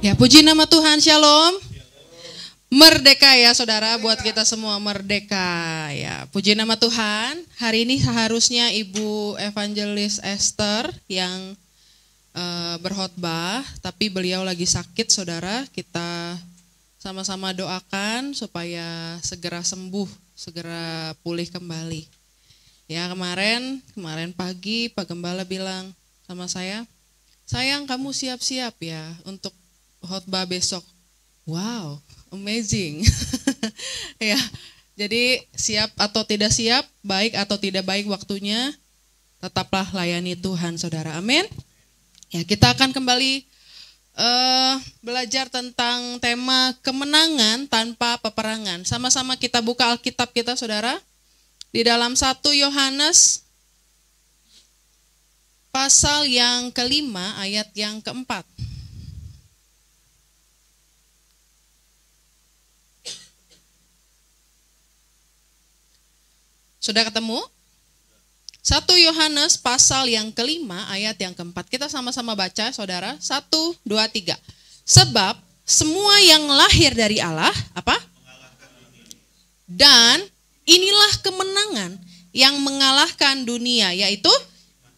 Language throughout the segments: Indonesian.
Ya, puji nama Tuhan, shalom. Merdeka ya saudara, buat kita semua merdeka ya. Puji nama Tuhan. Hari ini seharusnya Ibu Evangelis Esther yang berkhotbah, tapi beliau lagi sakit saudara. Kita sama-sama doakan supaya segera sembuh, segera pulih kembali. Ya, kemarin pagi Pak Gembala bilang sama saya, sayang kamu siap-siap ya untuk khotbah besok. Wow, amazing. Ya, jadi siap atau tidak siap, baik atau tidak baik waktunya, tetaplah layani Tuhan, saudara. Amin. Ya, kita akan kembali belajar tentang tema kemenangan tanpa peperangan. Sama-sama kita buka Alkitab kita, saudara. Di dalam 1 Yohanes pasal yang kelima ayat yang keempat. Sudah ketemu? 1 Yohanes pasal yang kelima ayat yang keempat. Kita sama-sama baca saudara. 1, 2, 3. Sebab semua yang lahir dari Allah, apa? Dan inilah kemenangan yang mengalahkan dunia, yaitu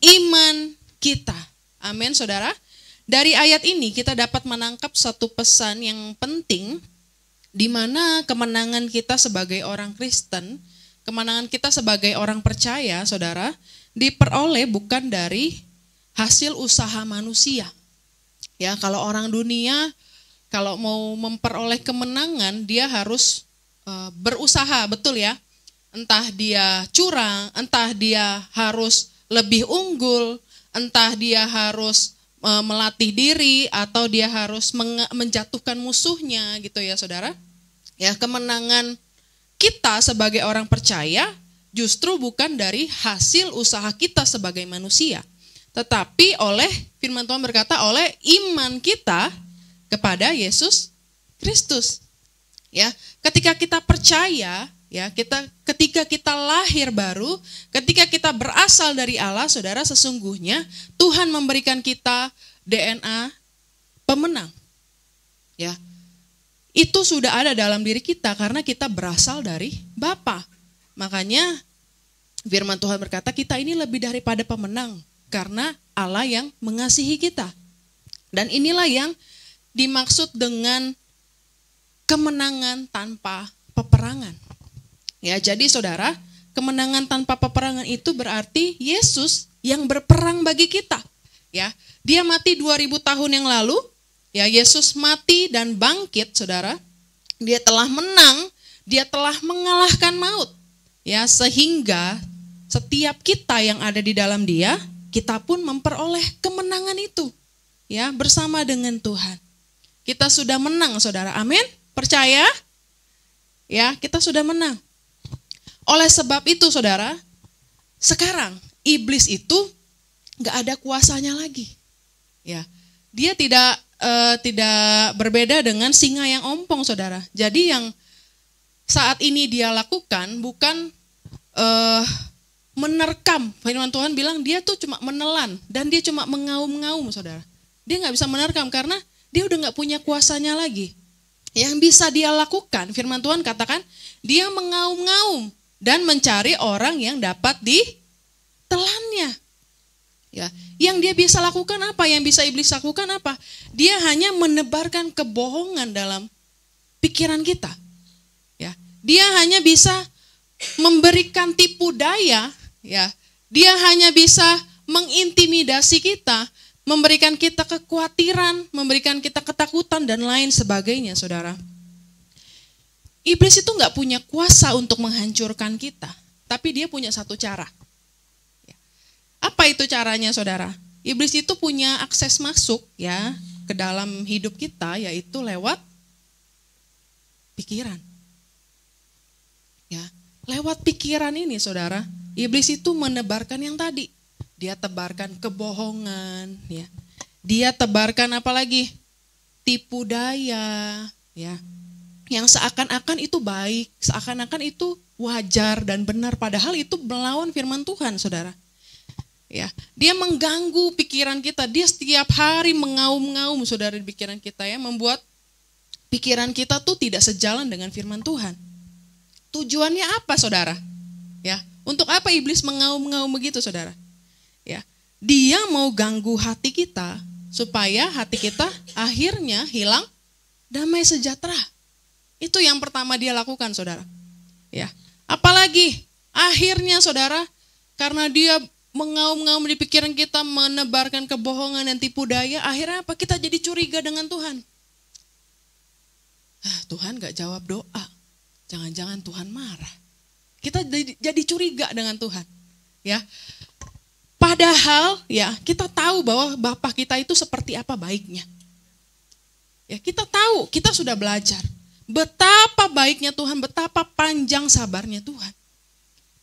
iman kita. Amin saudara. Dari ayat ini kita dapat menangkap satu pesan yang penting, di mana kemenangan kita sebagai orang Kristen, kemenangan kita sebagai orang percaya, saudara, diperoleh bukan dari hasil usaha manusia. Ya, kalau orang dunia, kalau mau memperoleh kemenangan, dia harus berusaha, betul ya. Entah dia curang, entah dia harus lebih unggul, entah dia harus melatih diri, atau dia harus menjatuhkan musuhnya, gitu ya, saudara. Ya, kemenangan kita sebagai orang percaya justru bukan dari hasil usaha kita sebagai manusia, tetapi oleh firman Tuhan berkata oleh iman kita kepada Yesus Kristus. Ya, ketika kita percaya, ya, ketika kita lahir baru, ketika kita berasal dari Allah, saudara, sesungguhnya Tuhan memberikan kita DNA pemenang. Ya. Itu sudah ada dalam diri kita karena kita berasal dari Bapa. Makanya firman Tuhan berkata kita ini lebih daripada pemenang karena Allah yang mengasihi kita. Dan inilah yang dimaksud dengan kemenangan tanpa peperangan. Ya, jadi saudara, kemenangan tanpa peperangan itu berarti Yesus yang berperang bagi kita. Ya, dia mati 2000 tahun yang lalu. Ya, Yesus mati dan bangkit, saudara. Dia telah menang, dia telah mengalahkan maut. Ya, sehingga setiap kita yang ada di dalam dia, kita pun memperoleh kemenangan itu. Ya, bersama dengan Tuhan. Kita sudah menang, saudara. Amin. Percaya? Ya, kita sudah menang. Oleh sebab itu, saudara, sekarang iblis itu nggak ada kuasanya lagi. Ya, dia tidak berbeda dengan singa yang ompong, saudara. Jadi yang saat ini dia lakukan bukan menerkam. Firman Tuhan bilang dia tuh cuma menelan dan dia cuma mengaum-ngaum, saudara. Dia nggak bisa menerkam karena dia udah nggak punya kuasanya lagi. Yang bisa dia lakukan, firman Tuhan katakan, dia mengaum-ngaum dan mencari orang yang dapat ditelannya. Ya, yang dia bisa lakukan apa? Yang bisa iblis lakukan apa? Dia hanya menebarkan kebohongan dalam pikiran kita. Ya, dia hanya bisa memberikan tipu daya. Ya, dia hanya bisa mengintimidasi kita, memberikan kita kekhawatiran, memberikan kita ketakutan dan lain sebagainya, saudara. Iblis itu nggak punya kuasa untuk menghancurkan kita, tapi dia punya satu cara. Apa itu caranya, saudara? Iblis itu punya akses masuk ya ke dalam hidup kita, yaitu lewat pikiran. Ya, lewat pikiran ini, saudara, iblis itu menebarkan yang tadi. Dia tebarkan kebohongan, ya. Dia tebarkan apa lagi? Tipu daya, ya. Yang seakan-akan itu baik, seakan-akan itu wajar dan benar, padahal itu melawan firman Tuhan, saudara. Ya, dia mengganggu pikiran kita. Dia setiap hari mengaum-ngaum saudara di pikiran kita ya, membuat pikiran kita tuh tidak sejalan dengan firman Tuhan. Tujuannya apa saudara? Ya, untuk apa iblis mengaum-ngaum begitu saudara? Ya, dia mau ganggu hati kita supaya hati kita akhirnya hilang damai sejahtera. Itu yang pertama dia lakukan saudara. Ya, apalagi akhirnya saudara, karena dia mengaum-ngaum di pikiran kita, menebarkan kebohongan dan tipu daya, akhirnya apa? Kita jadi curiga dengan Tuhan. Tuhan gak jawab doa, jangan-jangan Tuhan marah. Kita jadi curiga dengan Tuhan. Ya, padahal ya kita tahu bahwa Bapa kita itu seperti apa baiknya. Ya, kita tahu, kita sudah belajar betapa baiknya Tuhan, betapa panjang sabarnya Tuhan.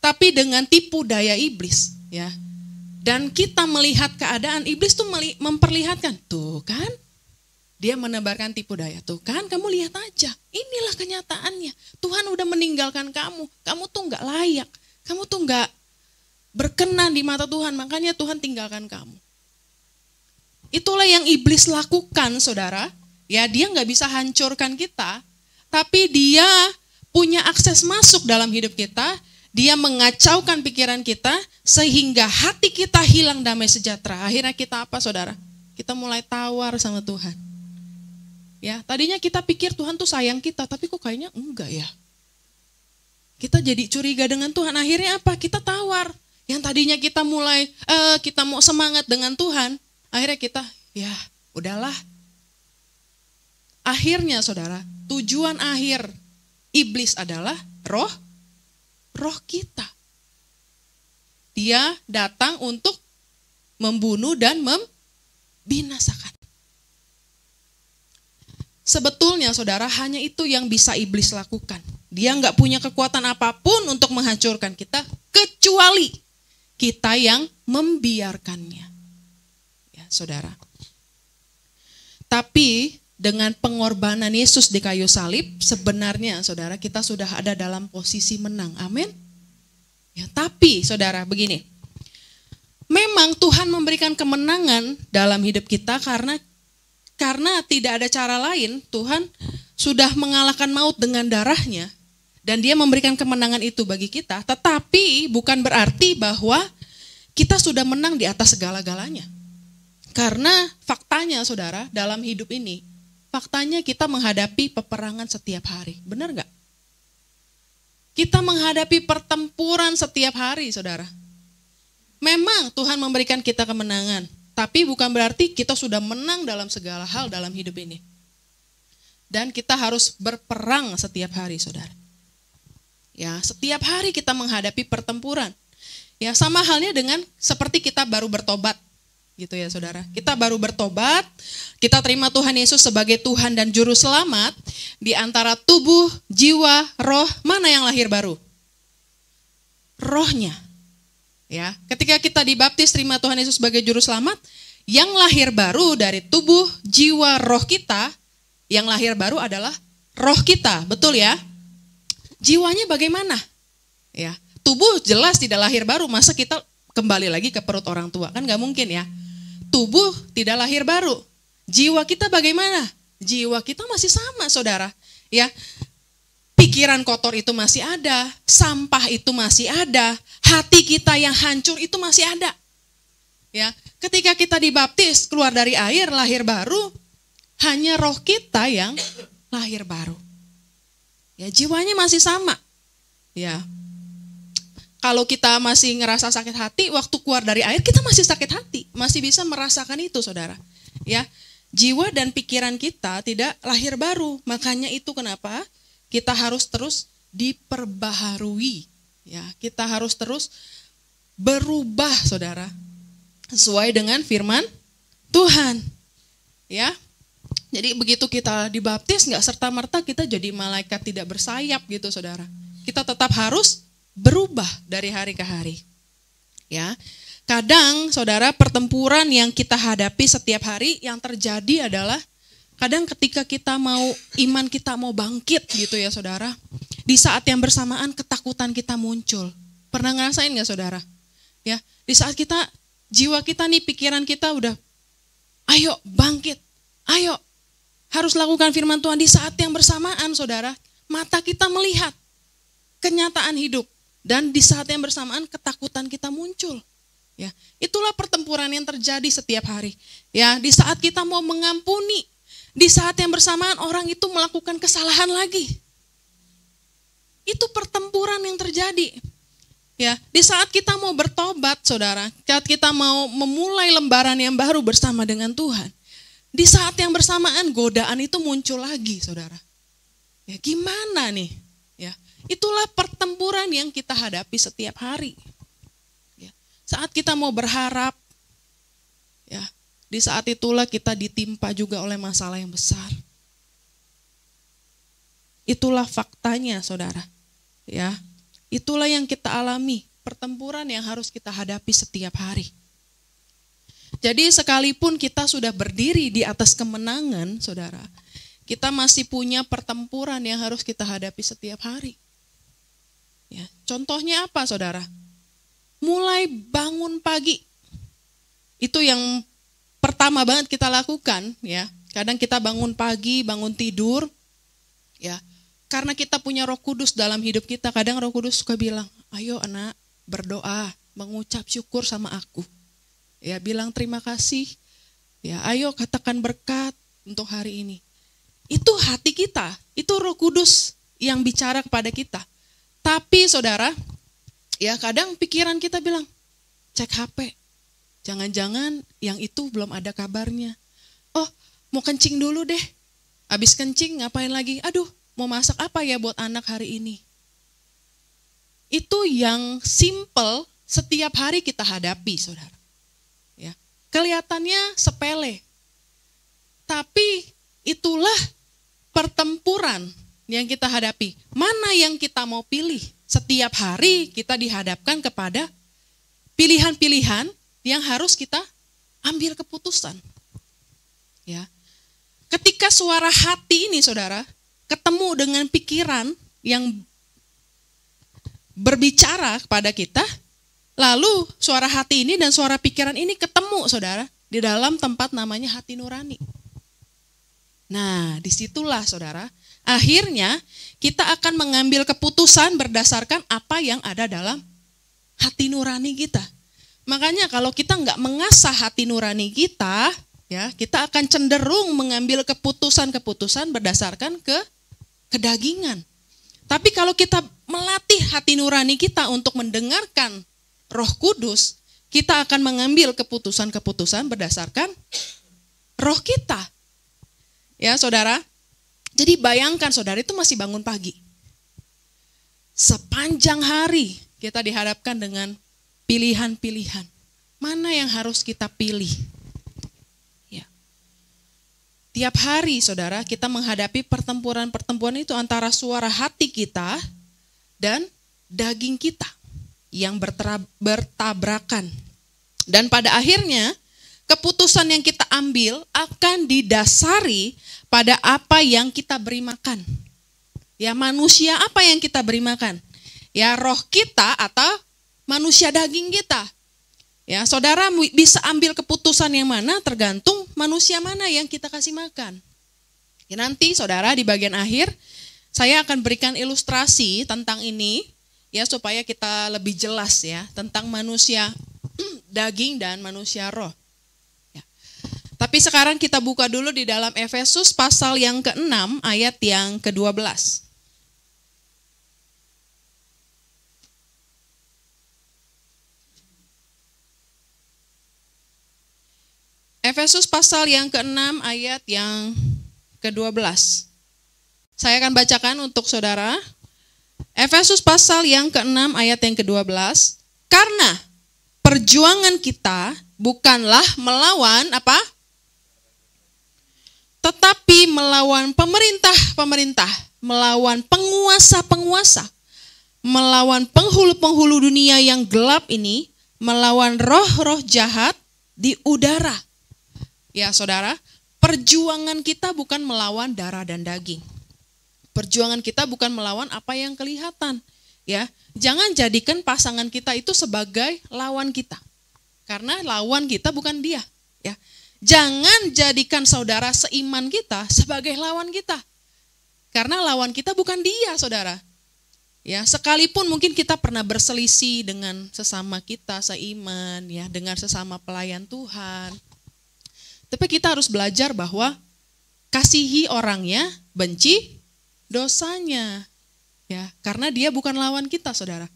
Tapi dengan tipu daya iblis, ya, dan kita melihat keadaan, iblis tuh memperlihatkan, tuh kan, dia menebarkan tipu daya, tuh kan, kamu lihat aja, inilah kenyataannya, Tuhan udah meninggalkan kamu tuh nggak layak, kamu tuh nggak berkenan di mata Tuhan, makanya Tuhan tinggalkan kamu. Itulah yang iblis lakukan saudara, ya, dia nggak bisa hancurkan kita, tapi dia punya akses masuk dalam hidup kita. Dia mengacaukan pikiran kita sehingga hati kita hilang damai sejahtera. Akhirnya kita apa saudara? Kita mulai tawar sama Tuhan. Ya, tadinya kita pikir Tuhan tuh sayang kita, tapi kok kayaknya enggak ya. Kita jadi curiga dengan Tuhan. Akhirnya apa? Kita tawar. Yang tadinya kita mulai kita mau semangat dengan Tuhan, akhirnya kita ya udahlah. Akhirnya saudara, tujuan akhir iblis adalah roh kita. Dia datang untuk membunuh dan membinasakan. Sebetulnya saudara, hanya itu yang bisa iblis lakukan. Dia nggak punya kekuatan apapun untuk menghancurkan kita, kecuali kita yang membiarkannya. Ya saudara. Tapi dengan pengorbanan Yesus di kayu salib, sebenarnya saudara, kita sudah ada dalam posisi menang. Amin. Ya, tapi saudara, begini. Memang Tuhan memberikan kemenangan dalam hidup kita karena tidak ada cara lain. Tuhan sudah mengalahkan maut dengan darahnya dan dia memberikan kemenangan itu bagi kita. Tetapi bukan berarti bahwa kita sudah menang di atas segala-galanya. Karena faktanya saudara, dalam hidup ini, faktanya kita menghadapi peperangan setiap hari. Benar gak? Kita menghadapi pertempuran setiap hari, saudara. Memang Tuhan memberikan kita kemenangan, tapi bukan berarti kita sudah menang dalam segala hal dalam hidup ini. Dan kita harus berperang setiap hari, saudara. Ya, setiap hari kita menghadapi pertempuran. Ya, sama halnya dengan seperti kita baru bertobat. Gitu ya saudara, kita baru bertobat, kita terima Tuhan Yesus sebagai Tuhan dan Juru Selamat. Di antara tubuh, jiwa, roh, mana yang lahir baru? Rohnya. Ya, ketika kita dibaptis terima Tuhan Yesus sebagai Juru Selamat, yang lahir baru dari tubuh, jiwa, roh kita, yang lahir baru adalah roh kita, betul ya? Jiwanya bagaimana? Ya, tubuh jelas tidak lahir baru, masa kita kembali lagi ke perut orang tua, kan gak mungkin ya. Tubuh tidak lahir baru. Jiwa kita bagaimana? Jiwa kita masih sama saudara. Ya, pikiran kotor itu masih ada, sampah itu masih ada, hati kita yang hancur itu masih ada. Ya, ketika kita dibaptis keluar dari air lahir baru, hanya roh kita yang lahir baru. Ya, jiwanya masih sama. Ya. Kalau kita masih ngerasa sakit hati, waktu keluar dari air kita masih sakit hati, masih bisa merasakan itu saudara. Ya, jiwa dan pikiran kita tidak lahir baru, makanya itu kenapa kita harus terus diperbaharui. Ya, kita harus terus berubah saudara, sesuai dengan firman Tuhan. Ya, jadi begitu kita dibaptis nggak serta-merta kita jadi malaikat tidak bersayap gitu saudara. Kita tetap harus berubah dari hari ke hari. Ya. Kadang saudara, pertempuran yang kita hadapi setiap hari yang terjadi adalah kadang ketika kita mau, iman kita mau bangkit gitu ya saudara, di saat yang bersamaan ketakutan kita muncul. Pernah ngerasain gak saudara? Ya, di saat kita Jiwa kita nih, pikiran kita udah, ayo bangkit, ayo harus lakukan firman Tuhan. Di saat yang bersamaan saudara, mata kita melihat kenyataan hidup. Dan di saat yang bersamaan ketakutan kita muncul. Ya, itulah pertempuran yang terjadi setiap hari. Ya, di saat kita mau mengampuni, di saat yang bersamaan orang itu melakukan kesalahan lagi. Itu pertempuran yang terjadi. Ya, di saat kita mau bertobat, saudara, saat kita mau memulai lembaran yang baru bersama dengan Tuhan, di saat yang bersamaan godaan itu muncul lagi, saudara. Ya, gimana nih? Ya, itulah pertempuran yang kita hadapi setiap hari. Ya, saat kita mau berharap, ya, di saat itulah kita ditimpa juga oleh masalah yang besar. Itulah faktanya, saudara. Ya, itulah yang kita alami, pertempuran yang harus kita hadapi setiap hari. Jadi sekalipun kita sudah berdiri di atas kemenangan, saudara, kita masih punya pertempuran yang harus kita hadapi setiap hari. Ya, contohnya apa, saudara? Mulai bangun pagi. Itu yang pertama banget kita lakukan, ya. Kadang kita bangun pagi, bangun tidur, ya. Karena kita punya Roh Kudus dalam hidup kita, kadang Roh Kudus suka bilang, ayo anak, berdoa, mengucap syukur sama aku. Ya, bilang terima kasih. Ya, ayo katakan berkat untuk hari ini. Itu hati kita, itu Roh Kudus yang bicara kepada kita. Tapi saudara, ya kadang pikiran kita bilang, cek HP. Jangan-jangan yang itu belum ada kabarnya. Oh, mau kencing dulu deh. Habis kencing ngapain lagi? Aduh, mau masak apa ya buat anak hari ini? Itu yang simple setiap hari kita hadapi, saudara. Ya, kelihatannya sepele. Tapi itulah pertempuran yang kita hadapi. Mana yang kita mau pilih? Setiap hari kita dihadapkan kepada pilihan-pilihan yang harus kita ambil keputusan. Ya. Ketika suara hati ini, saudara, ketemu dengan pikiran yang berbicara kepada kita, lalu suara hati ini dan suara pikiran ini ketemu, saudara, di dalam tempat namanya hati nurani. Nah, disitulah, saudara, akhirnya kita akan mengambil keputusan berdasarkan apa yang ada dalam hati nurani kita. Makanya kalau kita nggak mengasah hati nurani kita, ya, kita akan cenderung mengambil keputusan-keputusan berdasarkan kedagingan. Tapi kalau kita melatih hati nurani kita untuk mendengarkan Roh Kudus, kita akan mengambil keputusan-keputusan berdasarkan roh kita. Ya, saudara. Jadi bayangkan, saudara, itu masih bangun pagi. Sepanjang hari kita dihadapkan dengan pilihan-pilihan. Mana yang harus kita pilih? Ya. Tiap hari, saudara, kita menghadapi pertempuran-pertempuran itu antara suara hati kita dan daging kita yang bertabrakan. Dan pada akhirnya, keputusan yang kita ambil akan didasari pada apa yang kita beri makan. Ya, manusia apa yang kita beri makan? Ya, roh kita atau manusia daging kita. Ya, saudara bisa ambil keputusan yang mana tergantung manusia mana yang kita kasih makan. Ya, nanti saudara di bagian akhir saya akan berikan ilustrasi tentang ini ya supaya kita lebih jelas ya tentang manusia daging dan manusia roh. Ya. Tapi sekarang kita buka dulu di dalam Efesus pasal yang ke-6 ayat yang ke-12. Efesus pasal yang ke-6 ayat yang ke-12. Saya akan bacakan untuk saudara. Efesus pasal yang ke-6 ayat yang ke-12. Karena perjuangan kita bukanlah melawan apa? Tetapi melawan pemerintah-pemerintah, melawan penguasa-penguasa, melawan penghulu-penghulu dunia yang gelap ini, melawan roh-roh jahat di udara. Ya, saudara, perjuangan kita bukan melawan darah dan daging. Perjuangan kita bukan melawan apa yang kelihatan. Ya, jangan jadikan pasangan kita itu sebagai lawan kita. Karena lawan kita bukan dia. Ya, jangan jadikan saudara seiman kita sebagai lawan kita. Karena lawan kita bukan dia, saudara. Ya, sekalipun mungkin kita pernah berselisih dengan sesama kita seiman, ya, dengan sesama pelayan Tuhan. Tapi kita harus belajar bahwa kasihi orangnya, benci dosanya. Ya, karena dia bukan lawan kita, saudara.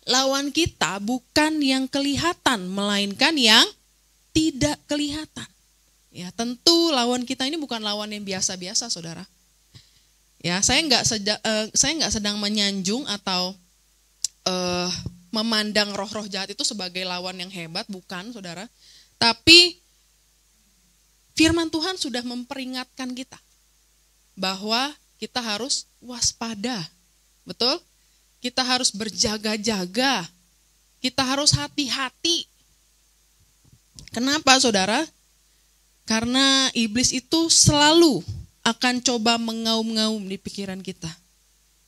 Lawan kita bukan yang kelihatan, melainkan yang tidak kelihatan. Ya, tentu lawan kita ini bukan lawan yang biasa-biasa, saudara. Ya, saya nggak sedang menyanjung atau memandang roh-roh jahat itu sebagai lawan yang hebat, bukan, saudara. Tapi firman Tuhan sudah memperingatkan kita bahwa kita harus waspada, betul? Kita harus berjaga-jaga, kita harus hati-hati. Kenapa, saudara? Karena iblis itu selalu akan coba mengaum-ngaum di pikiran kita.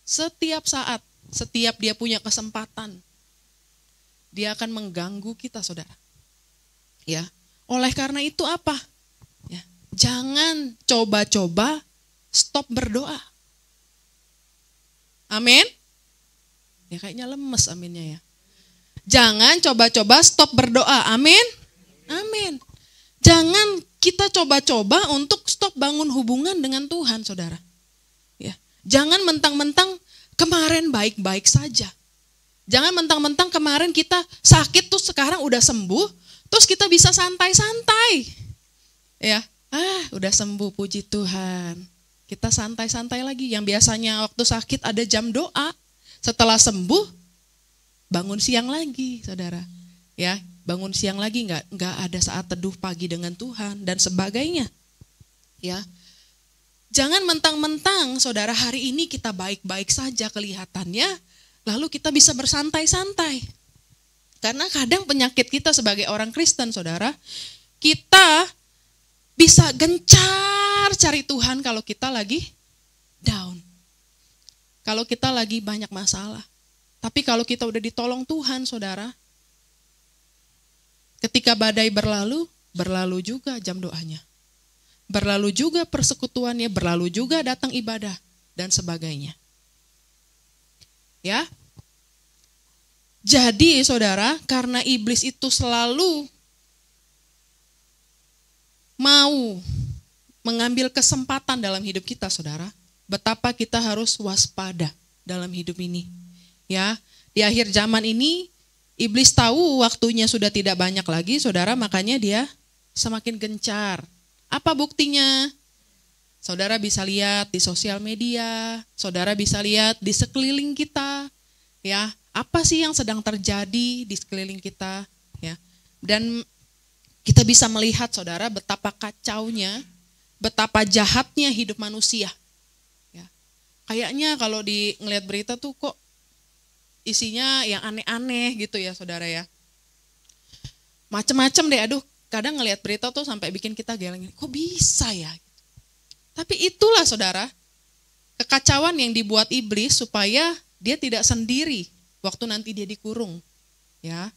Setiap saat, setiap dia punya kesempatan, dia akan mengganggu kita, saudara. Ya, oleh karena itu apa? Ya, jangan coba-coba stop berdoa. Amin? Ya kayaknya lemes aminnya ya. Jangan coba-coba stop berdoa. Amin? Amin. Jangan kita coba-coba untuk stop bangun hubungan dengan Tuhan, saudara. Ya, jangan mentang-mentang kemarin baik-baik saja. Jangan mentang-mentang kemarin kita sakit tuh sekarang udah sembuh, terus kita bisa santai-santai. Ya, udah sembuh, puji Tuhan. Kita santai-santai lagi. Yang biasanya waktu sakit ada jam doa, setelah sembuh bangun siang lagi, saudara. Ya, bangun siang lagi, nggak ada saat teduh pagi dengan Tuhan dan sebagainya. Ya, jangan mentang-mentang, saudara, hari ini kita baik-baik saja kelihatannya, lalu kita bisa bersantai-santai. Karena kadang penyakit kita sebagai orang Kristen, saudara, kita bisa gencar cari Tuhan kalau kita lagi down, kalau kita lagi banyak masalah. Tapi kalau kita udah ditolong Tuhan, saudara, ketika badai berlalu, berlalu juga jam doanya. Berlalu juga persekutuannya, berlalu juga datang ibadah, dan sebagainya. Ya. Jadi, saudara, karena iblis itu selalu mau mengambil kesempatan dalam hidup kita, saudara, betapa kita harus waspada dalam hidup ini. Ya, di akhir zaman ini, iblis tahu waktunya sudah tidak banyak lagi, saudara, makanya dia semakin gencar. Apa buktinya? Saudara bisa lihat di sosial media, saudara bisa lihat di sekeliling kita, ya, apa sih yang sedang terjadi di sekeliling kita, ya. Dan kita bisa melihat, saudara, betapa kacaunya, betapa jahatnya hidup manusia. Ya. Kayaknya kalau ngelihat berita tuh kok isinya yang aneh-aneh gitu ya, saudara ya. Macem-macem deh, aduh, kadang ngelihat berita tuh sampai bikin kita geleng, kok bisa ya? Tapi itulah, saudara, kekacauan yang dibuat iblis supaya dia tidak sendiri waktu nanti dia dikurung. Ya,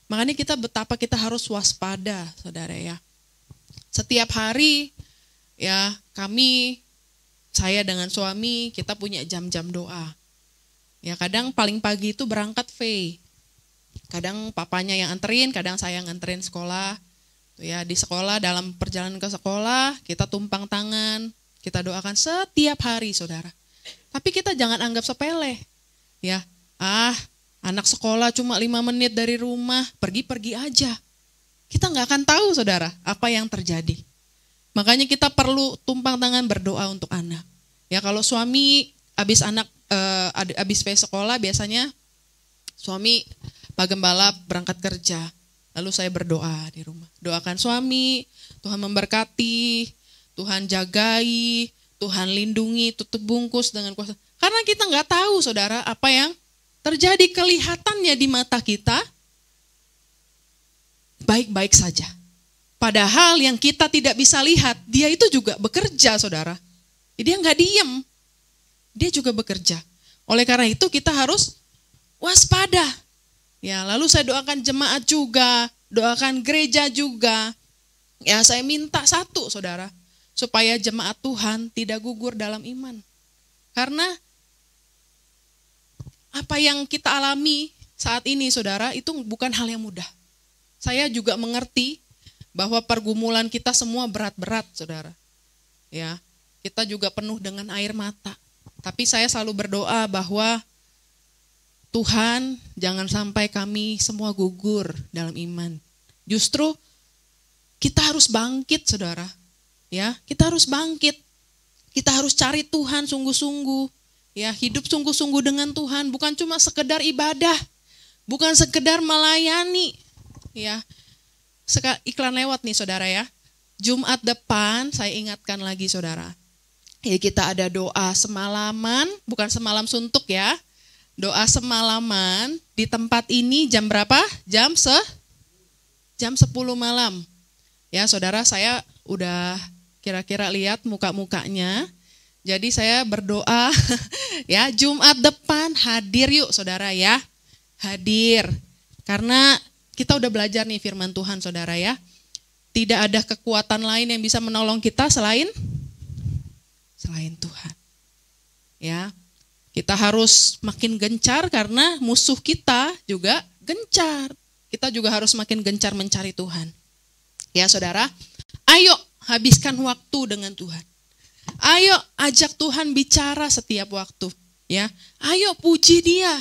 makanya betapa kita harus waspada, saudara ya. Setiap hari, ya, saya dengan suami, kita punya jam-jam doa. Ya, kadang paling pagi itu berangkat kadang papanya yang anterin, kadang saya yang anterin sekolah. Ya, di sekolah, dalam perjalanan ke sekolah, kita tumpang tangan, kita doakan setiap hari, saudara. Tapi kita jangan anggap sepele. Ya, anak sekolah cuma 5 menit dari rumah, pergi-pergi aja. Kita nggak akan tahu, saudara, apa yang terjadi. Makanya kita perlu tumpang tangan berdoa untuk anak. Ya, kalau suami habis sekolah, biasanya suami Pak Gembala berangkat kerja, lalu saya berdoa di rumah. Doakan suami, Tuhan memberkati, Tuhan jagai, Tuhan lindungi, tutup bungkus dengan kuasa. Karena kita nggak tahu, saudara, apa yang terjadi. Kelihatannya di mata kita baik-baik saja. Padahal yang kita tidak bisa lihat, dia itu juga bekerja, saudara. Dia nggak diem, dia juga bekerja. Oleh karena itu kita harus waspada. Ya, lalu saya doakan jemaat juga, doakan gereja juga. Ya, saya minta satu, saudara, supaya jemaat Tuhan tidak gugur dalam iman. Karena apa yang kita alami saat ini, saudara, itu bukan hal yang mudah. Saya juga mengerti bahwa pergumulan kita semua berat-berat, saudara. Ya, kita juga penuh dengan air mata. Tapi saya selalu berdoa bahwa Tuhan, jangan sampai kami semua gugur dalam iman. Justru kita harus bangkit, saudara. Ya, kita harus bangkit. Kita harus cari Tuhan sungguh-sungguh. Ya, hidup sungguh-sungguh dengan Tuhan, bukan cuma sekedar ibadah, bukan sekedar melayani. Ya, iklan lewat nih, saudara ya. Jumat depan saya ingatkan lagi, saudara. Ya, kita ada doa semalaman, bukan semalam suntuk ya. Doa semalaman di tempat ini jam berapa? Jam 10 malam. Ya, saudara, saya udah kira-kira lihat muka-mukanya. Jadi saya berdoa ya, Jumat depan hadir yuk, saudara ya. Hadir. Karena kita udah belajar nih firman Tuhan, saudara ya. Tidak ada kekuatan lain yang bisa menolong kita selain Tuhan. Ya. Kita harus makin gencar karena musuh kita juga gencar. Kita juga harus makin gencar mencari Tuhan. Ya, saudara, ayo habiskan waktu dengan Tuhan. Ayo ajak Tuhan bicara setiap waktu. Ya, ayo puji Dia.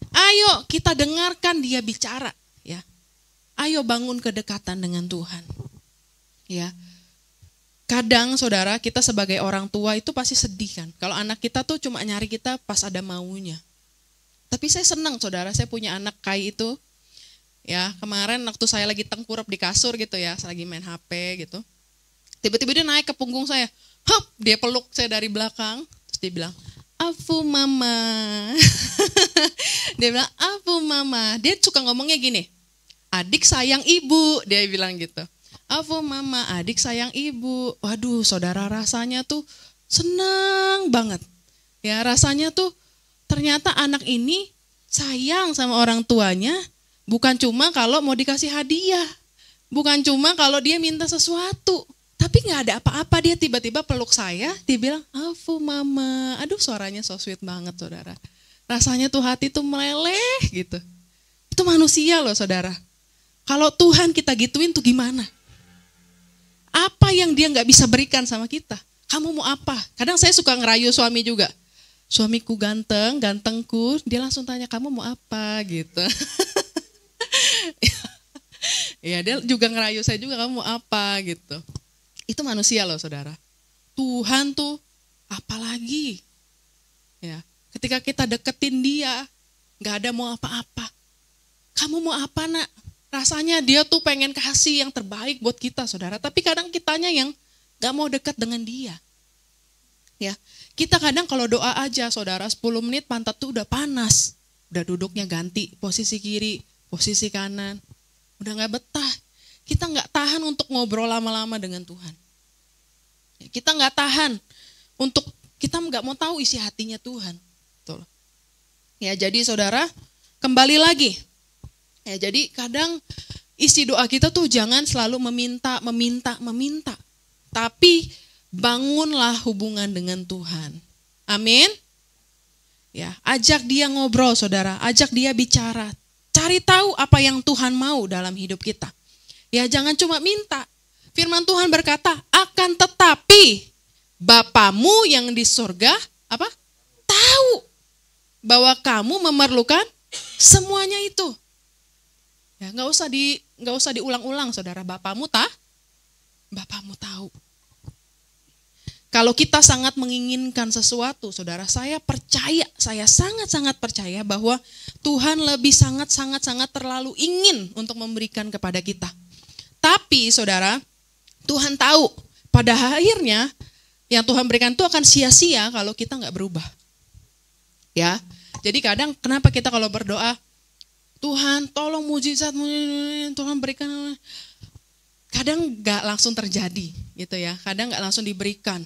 Ayo kita dengarkan Dia bicara. Ya, ayo bangun kedekatan dengan Tuhan. Ya. Kadang, saudara, kita sebagai orang tua itu pasti sedih kan. Kalau anak kita tuh cuma nyari kita pas ada maunya. Tapi saya senang, saudara, saya punya anak kayak itu. Ya, kemarin waktu saya lagi tengkurap di kasur gitu ya, saya lagi main HP gitu. Tiba-tiba dia naik ke punggung saya. Hop, dia peluk saya dari belakang. Terus dia bilang, "Afu mama." Dia bilang, "Afu mama." Dia suka ngomongnya gini, "Adik sayang ibu," dia bilang gitu. "Afu mama, adik sayang ibu." Waduh, saudara, rasanya tuh senang banget. Ya, rasanya tuh ternyata anak ini sayang sama orang tuanya, bukan cuma kalau mau dikasih hadiah, bukan cuma kalau dia minta sesuatu, tapi nggak ada apa-apa, dia tiba-tiba peluk saya, dia bilang, "Afu mama." Aduh, suaranya so sweet banget, saudara. Rasanya tuh hati tuh meleleh gitu. Itu manusia loh, saudara. Kalau Tuhan kita gituin tuh gimana? Apa yang dia nggak bisa berikan sama kita? Kamu mau apa? Kadang saya suka ngerayu suami juga. Suamiku ganteng, gantengku, dia langsung tanya, "Kamu mau apa?" gitu. Ya, dia juga ngerayu saya juga, "Kamu mau apa?" gitu. Itu manusia loh, saudara. Tuhan tuh apalagi? Ya, ketika kita deketin Dia, nggak ada mau apa-apa. "Kamu mau apa, nak?" Rasanya Dia tuh pengen kasih yang terbaik buat kita, saudara. Tapi kadang kitanya yang gak mau dekat dengan Dia. Ya, kita kadang kalau doa aja, saudara, 10 menit pantat tuh udah panas. Udah duduknya ganti, posisi kiri, posisi kanan. Udah gak betah. Kita gak tahan untuk ngobrol lama-lama dengan Tuhan. Kita gak tahan untuk, kita gak mau tahu isi hatinya Tuhan. Betul. Ya, jadi saudara, kembali lagi. Ya, jadi kadang isi doa kita tuh jangan selalu meminta. Tapi bangunlah hubungan dengan Tuhan. Amin. Ya, ajak Dia ngobrol, saudara. Ajak Dia bicara. Cari tahu apa yang Tuhan mau dalam hidup kita. Ya, jangan cuma minta. Firman Tuhan berkata, "Akan tetapi Bapamu yang di surga apa? Tahu bahwa kamu memerlukan semuanya itu." Ya, nggak usah diulang-ulang, saudara. Bapamu tahu. Kalau kita sangat menginginkan sesuatu, saudara, saya sangat-sangat percaya bahwa Tuhan lebih sangat-sangat terlalu ingin untuk memberikan kepada kita. Tapi, saudara, Tuhan tahu pada akhirnya yang Tuhan berikan itu akan sia-sia kalau kita nggak berubah. Ya, jadi kadang kenapa kita kalau berdoa, "Tuhan, tolong mujizat, Tuhan berikan." Kadang gak langsung terjadi gitu ya. Kadang gak langsung diberikan.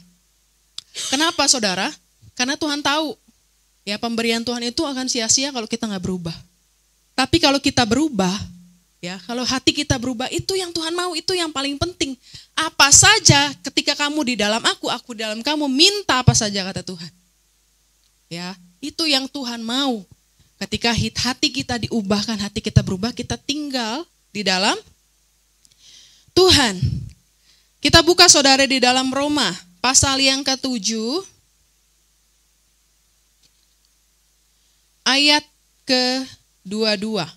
Kenapa, saudara? Karena Tuhan tahu ya pemberian Tuhan itu akan sia-sia kalau kita gak berubah. Tapi kalau kita berubah, ya, kalau hati kita berubah, itu yang Tuhan mau, itu yang paling penting. Apa saja ketika kamu di dalam aku di dalam kamu, minta apa saja kata Tuhan. Ya, itu yang Tuhan mau. Ketika hati kita diubahkan, hati kita berubah, kita tinggal di dalam Tuhan. Kita buka saudara di dalam Roma, pasal yang ke-7, ayat ke-22.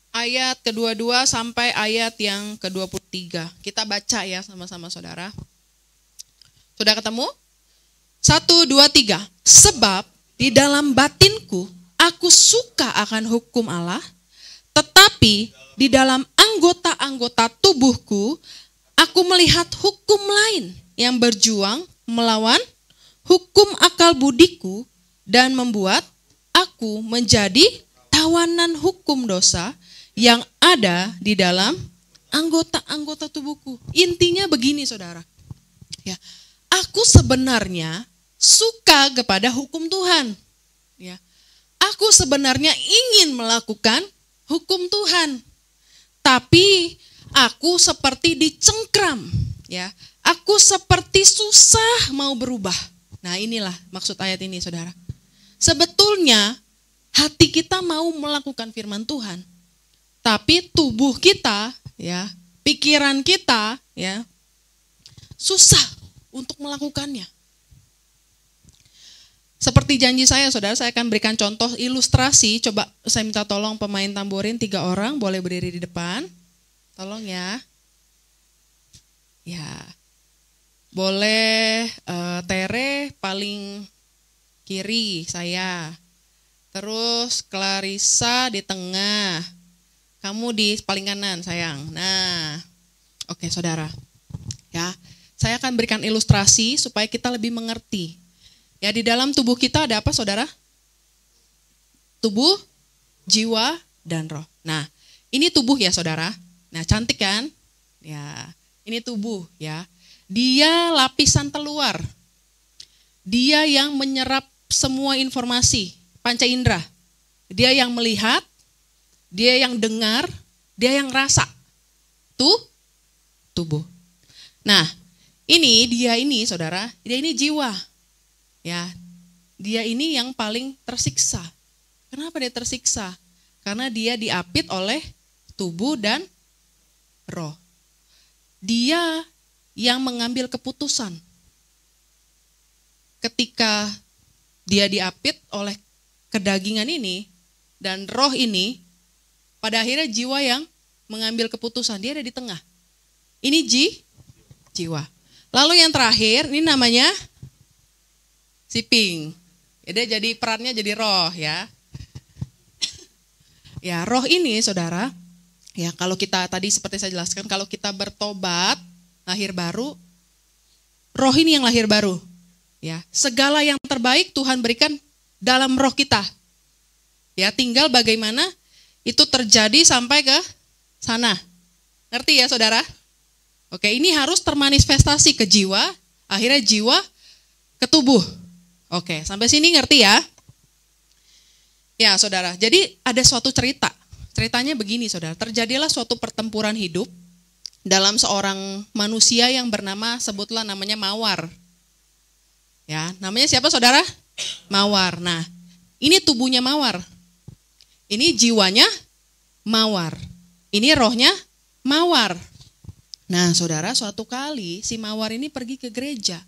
Ayat ke-22 sampai ayat yang ke-23. Kita baca ya sama-sama saudara. Sudah ketemu? 1, 2, 3. Sebab di dalam batinku aku suka akan hukum Allah, tetapi di dalam anggota-anggota tubuhku aku melihat hukum lain yang berjuang melawan hukum akal budiku dan membuat aku menjadi tawanan hukum dosa yang ada di dalam anggota-anggota tubuhku. Intinya begini saudara. Ya, aku sebenarnya suka kepada hukum Tuhan. Ya, aku sebenarnya ingin melakukan hukum Tuhan. Tapi aku seperti dicengkram. Ya, aku seperti susah mau berubah. Nah, inilah maksud ayat ini saudara. Sebetulnya hati kita mau melakukan firman Tuhan. Tapi tubuh kita, ya, pikiran kita, ya, susah untuk melakukannya. Seperti janji saya, saudara, saya akan berikan contoh ilustrasi. Coba saya minta tolong pemain tamborin 3 orang, boleh berdiri di depan. Tolong ya. Ya, boleh Tere paling kiri saya. Terus Clarissa di tengah. Kamu di paling kanan, sayang. Nah, oke saudara. Ya, saya akan berikan ilustrasi supaya kita lebih mengerti. Ya, di dalam tubuh kita ada apa saudara? Tubuh, jiwa, dan roh. Nah, ini tubuh ya saudara. Nah, cantik kan? Ya, ini tubuh ya. Dia lapisan terluar. Dia yang menyerap semua informasi, panca indera. Dia yang melihat, dia yang dengar, dia yang rasa. Tubuh. Nah, dia ini saudara, dia ini jiwa. Ya, dia ini yang paling tersiksa. Kenapa dia tersiksa? Karena dia diapit oleh tubuh dan roh. Dia yang mengambil keputusan. Ketika dia diapit oleh kedagingan ini dan roh ini, pada akhirnya jiwa yang mengambil keputusan, dia ada di tengah. Ini jiwa. Lalu yang terakhir, ini namanya siping. Dia jadi perannya jadi roh ya. Ya, roh ini saudara, ya kalau kita tadi seperti saya jelaskan, kalau kita bertobat, lahir baru, roh ini yang lahir baru. Ya, segala yang terbaik Tuhan berikan dalam roh kita. Ya, tinggal bagaimana itu terjadi sampai ke sana. Ngerti ya saudara? Oke, ini harus termanifestasi ke jiwa, akhirnya jiwa ke tubuh. Oke, sampai sini ngerti ya? Ya saudara, jadi ada suatu cerita. Ceritanya begini saudara, terjadilah suatu pertempuran hidup dalam seorang manusia yang bernama, sebutlah namanya Mawar. Ya, namanya siapa saudara? Mawar. Nah, ini tubuhnya Mawar. Ini jiwanya Mawar. Ini rohnya Mawar. Nah, saudara, suatu kali si Mawar ini pergi ke gereja.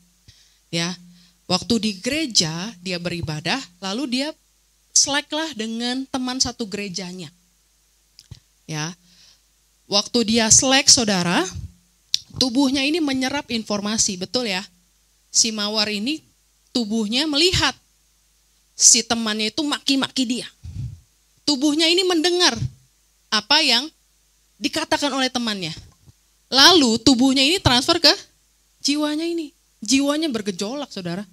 Ya, waktu di gereja dia beribadah, lalu dia slack lah dengan teman satu gerejanya. Ya, waktu dia slack, saudara, tubuhnya ini menyerap informasi, betul ya? Si Mawar ini tubuhnya melihat si temannya itu maki-maki dia. Tubuhnya ini mendengar apa yang dikatakan oleh temannya. Lalu tubuhnya ini transfer ke jiwanya ini. Jiwanya bergejolak, saudara.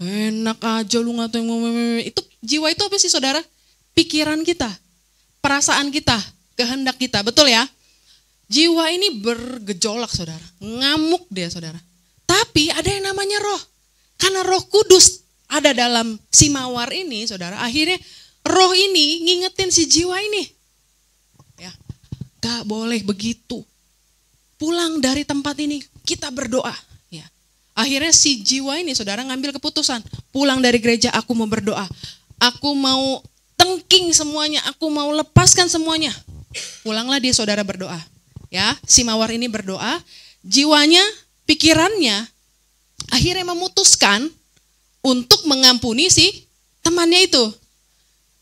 Enak aja lu ngatain. Itu jiwa itu apa sih, saudara? Pikiran kita. perasaan kita, kehendak kita, betul ya? Jiwa ini bergejolak saudara, ngamuk dia saudara. Tapi ada yang namanya roh. Karena Roh Kudus ada dalam si mawar ini saudara, akhirnya roh ini ngingetin si jiwa ini. Ya, gak boleh begitu. Pulang dari tempat ini kita berdoa. Ya. Akhirnya si jiwa ini saudara ngambil keputusan. Pulang dari gereja aku mau berdoa. Aku mau tengking semuanya. Aku mau lepaskan semuanya. Pulanglah dia saudara berdoa. Ya, si mawar ini berdoa. Jiwanya, pikirannya akhirnya memutuskan untuk mengampuni si temannya itu.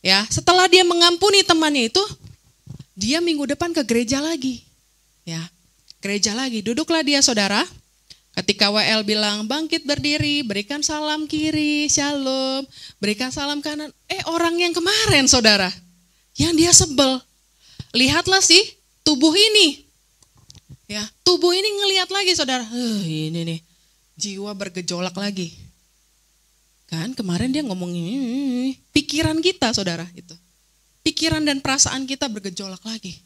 Ya, setelah dia mengampuni temannya itu, dia minggu depan ke gereja lagi. Ya. Gereja lagi, duduklah dia saudara. Ketika WL bilang bangkit berdiri, berikan salam kiri, shalom, berikan salam kanan. Orang yang kemarin saudara, yang dia sebel. Lihatlah sih tubuh ini. Ya, tubuh ini ngelihat lagi saudara. Ini nih, jiwa bergejolak lagi. Kan kemarin dia ngomong ini, pikiran kita saudara itu. Pikiran dan perasaan kita bergejolak lagi.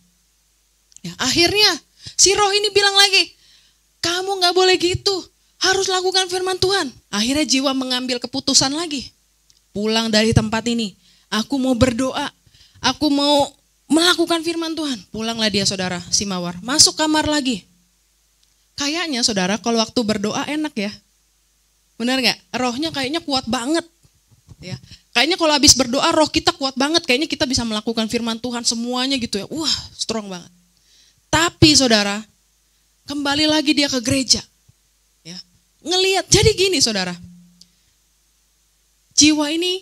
Ya, akhirnya si roh ini bilang lagi, kamu gak boleh gitu, harus lakukan firman Tuhan. Akhirnya jiwa mengambil keputusan lagi. Pulang dari tempat ini, aku mau berdoa, aku mau melakukan firman Tuhan. Pulanglah dia saudara, si mawar, masuk kamar lagi. Kayaknya saudara kalau waktu berdoa enak ya. Benar gak? Rohnya kayaknya kuat banget. Ya. Kayaknya kalau habis berdoa roh kita kuat banget, kayaknya kita bisa melakukan firman Tuhan semuanya gitu ya. Wah, strong banget. Tapi saudara, kembali lagi dia ke gereja. Ya. Ngelihat, jadi gini saudara. Jiwa ini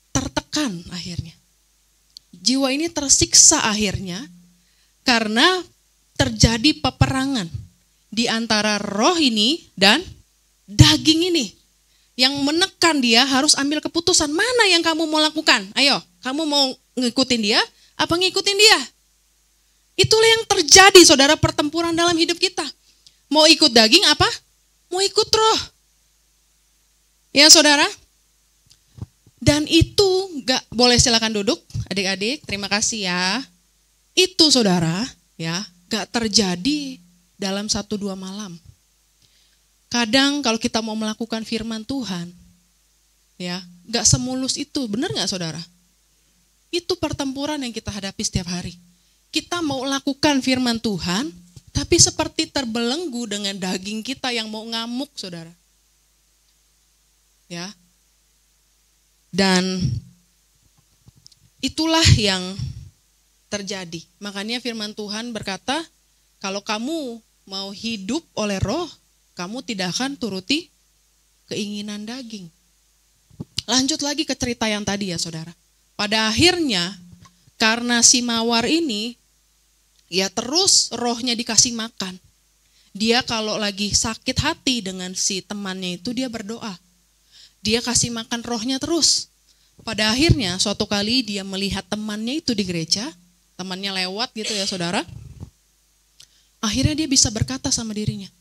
tertekan akhirnya. Jiwa ini tersiksa akhirnya karena terjadi peperangan di antara roh ini dan daging ini. Yang menekan dia harus ambil keputusan, mana yang kamu mau lakukan? Ayo, kamu mau ngikutin dia apa ngikutin dia? Itulah yang terjadi saudara, pertempuran dalam hidup kita. Mau ikut daging apa? Mau ikut roh. Ya saudara. Dan itu gak boleh, silakan duduk adik-adik, terima kasih ya. Itu saudara ya gak terjadi dalam 1-2 malam. Kadang kalau kita mau melakukan firman Tuhan ya gak semulus itu, benar gak saudara? Itu pertempuran yang kita hadapi setiap hari. Kita mau lakukan firman Tuhan, tapi seperti terbelenggu dengan daging kita yang mau ngamuk, saudara. Ya. Dan itulah yang terjadi. Makanya firman Tuhan berkata, kalau kamu mau hidup oleh roh, kamu tidak akan turuti keinginan daging. Lanjut lagi ke cerita yang tadi ya, saudara. Pada akhirnya, karena si mawar ini, ya terus rohnya dikasih makan. Dia kalau lagi sakit hati dengan si temannya itu, dia berdoa. Dia kasih makan rohnya terus. Pada akhirnya suatu kali dia melihat temannya itu di gereja, temannya lewat gitu ya saudara. Akhirnya dia bisa berkata sama dirinya.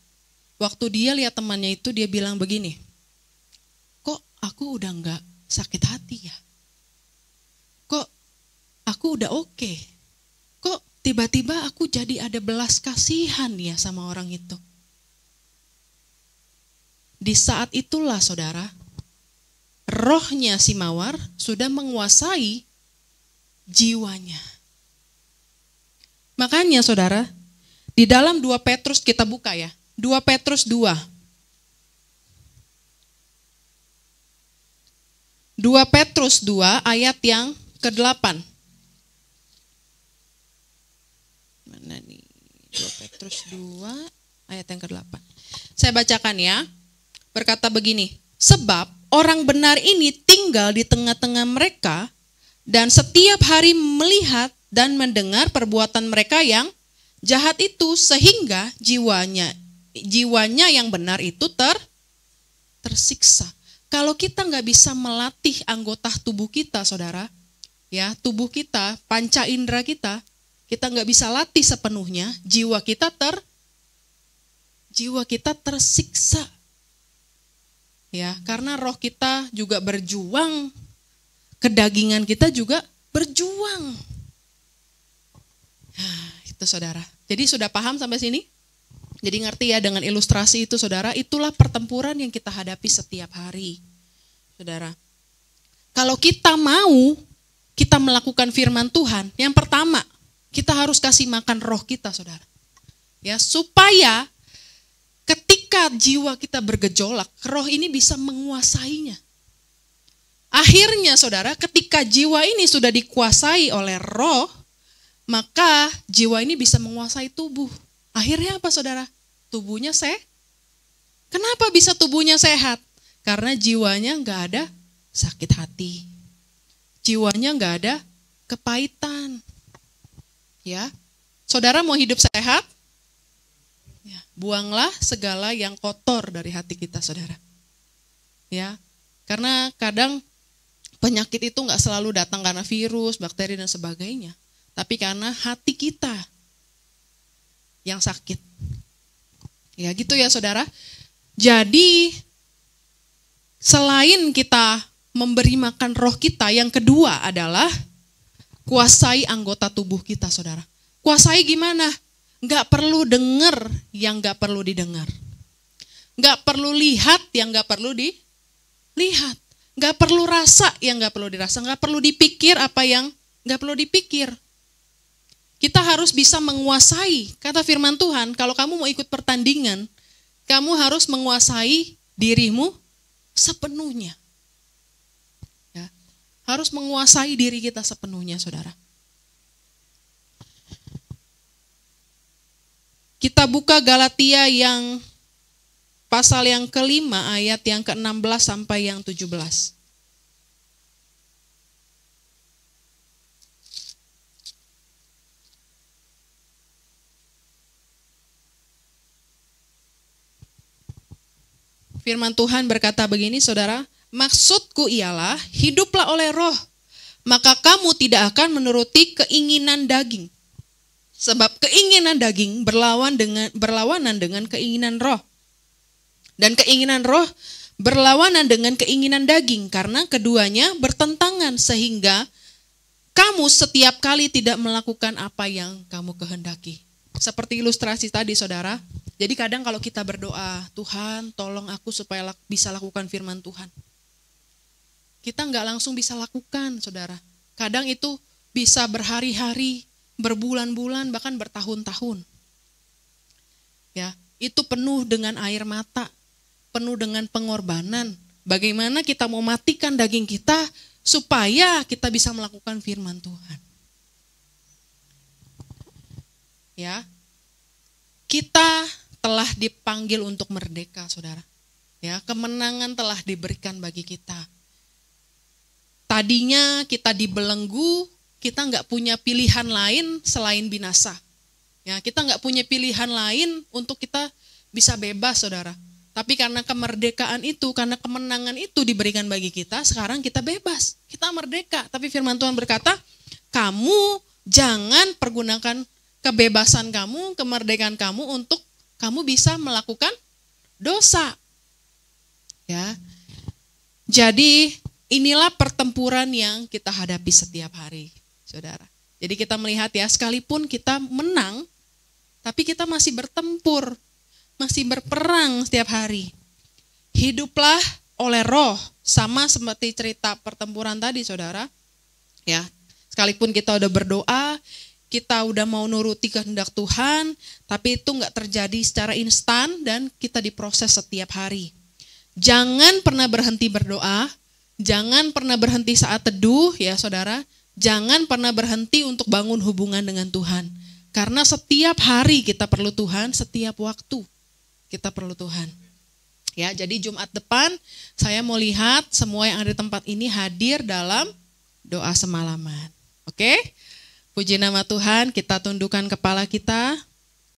Waktu dia lihat temannya itu, dia bilang begini, kok aku udah gak sakit hati ya? Kok aku udah oke. Kok tiba-tiba aku jadi ada belas kasihan ya sama orang itu. Di saat itulah saudara, rohnya si mawar sudah menguasai jiwanya. Makanya saudara, di dalam 2 Petrus kita buka ya. 2 Petrus 2. 2 Petrus 2 ayat yang ke-8. Mana nih? 2 Petrus 2 ayat yang ke-8. Saya bacakan ya. Berkata begini, sebab orang benar ini tinggal di tengah-tengah mereka dan setiap hari melihat dan mendengar perbuatan mereka yang jahat itu, sehingga jiwanya yang benar itu tersiksa. Kalau kita nggak bisa melatih anggota tubuh kita, saudara, ya tubuh kita, panca indera kita nggak bisa latih sepenuhnya, jiwa kita tersiksa. Ya, karena roh kita juga berjuang, kedagingan kita juga berjuang. Itu saudara. Jadi sudah paham sampai sini? Jadi ngerti ya dengan ilustrasi itu saudara, itulah pertempuran yang kita hadapi setiap hari. Saudara, kalau kita mau kita melakukan firman Tuhan, yang pertama kita harus kasih makan roh kita saudara. Ya, supaya ketika jiwa kita bergejolak, roh ini bisa menguasainya. Akhirnya saudara, ketika jiwa ini sudah dikuasai oleh roh, maka jiwa ini bisa menguasai tubuh. Akhirnya apa saudara? Tubuhnya sehat. Kenapa bisa tubuhnya sehat? Karena jiwanya nggak ada sakit hati. Jiwanya nggak ada kepahitan. Ya, saudara mau hidup sehat? Ya, buanglah segala yang kotor dari hati kita saudara. Ya, karena kadang penyakit itu nggak selalu datang karena virus, bakteri dan sebagainya. Tapi karena hati kita yang sakit. Ya gitu ya saudara. Jadi selain kita memberi makan roh kita, yang kedua adalah kuasai anggota tubuh kita saudara. Kuasai gimana? Nggak perlu dengar yang nggak perlu didengar. Nggak perlu lihat yang nggak perlu dilihat. Nggak perlu rasa yang nggak perlu dirasa. Nggak perlu dipikir apa yang nggak perlu dipikir. Kita harus bisa menguasai, kata firman Tuhan, kalau kamu mau ikut pertandingan, kamu harus menguasai dirimu sepenuhnya. Ya, harus menguasai diri kita sepenuhnya, saudara. Kita buka Galatia yang pasal yang ke-5, ayat yang ke-16 sampai yang 17. Firman Tuhan berkata begini saudara, maksudku ialah hiduplah oleh roh, maka kamu tidak akan menuruti keinginan daging. Sebab keinginan daging berlawanan dengan keinginan roh. Dan keinginan roh berlawanan dengan keinginan daging, karena keduanya bertentangan sehingga kamu setiap kali tidak melakukan apa yang kamu kehendaki. Seperti ilustrasi tadi saudara. Jadi kadang kalau kita berdoa, Tuhan tolong aku supaya bisa lakukan firman Tuhan. Kita nggak langsung bisa lakukan saudara. Kadang itu bisa berhari-hari, berbulan-bulan, bahkan bertahun-tahun. Ya, itu penuh dengan air mata, penuh dengan pengorbanan. Bagaimana kita mau matikan daging kita supaya kita bisa melakukan firman Tuhan. Ya, kita telah dipanggil untuk merdeka, saudara. Ya, kemenangan telah diberikan bagi kita. Tadinya kita dibelenggu, kita nggak punya pilihan lain selain binasa. Ya, kita nggak punya pilihan lain untuk kita bisa bebas, saudara. Tapi karena kemerdekaan itu, karena kemenangan itu diberikan bagi kita, sekarang kita bebas, kita merdeka. Tapi firman Tuhan berkata, kamu jangan pergunakan kebebasan kamu, kemerdekaan kamu untuk kamu bisa melakukan dosa. Ya. Jadi inilah pertempuran yang kita hadapi setiap hari, saudara. Jadi kita melihat ya, sekalipun kita menang, tapi kita masih bertempur, masih berperang setiap hari. Hiduplah oleh roh, sama seperti cerita pertempuran tadi, saudara. Ya, sekalipun kita udah berdoa, kita udah mau nuruti kehendak Tuhan, tapi itu nggak terjadi secara instan dan kita diproses setiap hari. Jangan pernah berhenti berdoa, jangan pernah berhenti saat teduh ya saudara, jangan pernah berhenti untuk bangun hubungan dengan Tuhan. Karena setiap hari kita perlu Tuhan, setiap waktu kita perlu Tuhan. Ya, jadi Jumat depan saya mau lihat semua yang ada di tempat ini hadir dalam doa semalaman. Oke? Puji nama Tuhan, kita tundukkan kepala kita.